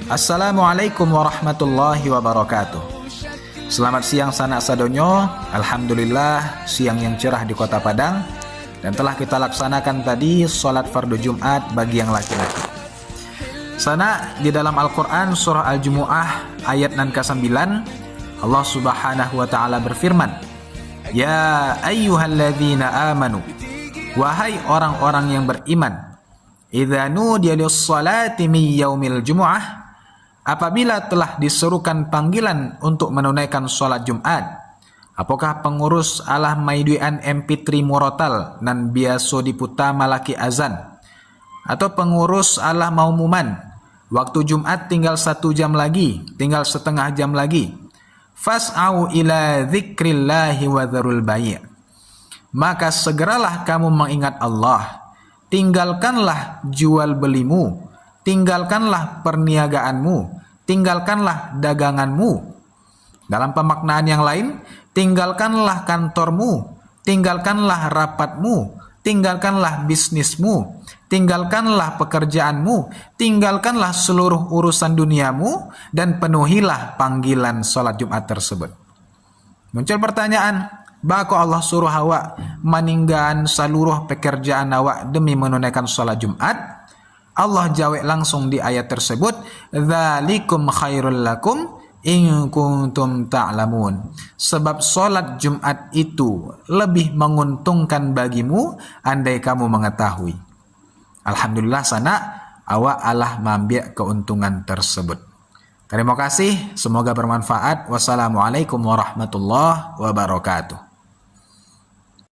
Assalamualaikum warahmatullahi wabarakatuh. Selamat siang sanak sadonyo. Alhamdulillah siang yang cerah di kota Padang. Dan telah kita laksanakan tadi sholat fardu Jumat bagi yang laki-laki. Sana di dalam Al-Quran surah Al-Jumu'ah ayat nan ke-9 Allah subhanahu wa ta'ala berfirman, Ya ayyuhalladzina amanu, wahai orang-orang yang beriman, idza nudiya lis-salati min yaumil jumu'ah, apabila telah diserukan panggilan untuk menunaikan sholat Jumat, apakah pengurus alah maiduan MP3 murotal nan biasa diputa malaki azan, atau pengurus alah maumuman waktu Jumat tinggal 1 jam lagi, tinggal setengah jam lagi, fas'au ila dzikrillahi wa dzarul bai', maka segeralah kamu mengingat Allah, tinggalkanlah jual belimu, tinggalkanlah perniagaanmu, tinggalkanlah daganganmu. Dalam pemaknaan yang lain, tinggalkanlah kantormu, tinggalkanlah rapatmu, tinggalkanlah bisnismu, tinggalkanlah pekerjaanmu, tinggalkanlah seluruh urusan duniamu, dan penuhilah panggilan sholat Jumat tersebut. Muncul pertanyaan, bako Allah suruh awak meninggalkan seluruh pekerjaan awak demi menunaikan sholat Jumat? Allah jawab langsung di ayat tersebut, dzalikum khairul lakum in kuntum ta'lamun. Sebab sholat Jumat itu lebih menguntungkan bagimu andai kamu mengetahui. Alhamdulillah sana awak Allah mengambil keuntungan tersebut. Terima kasih, semoga bermanfaat. Wassalamualaikum warahmatullahi wabarakatuh.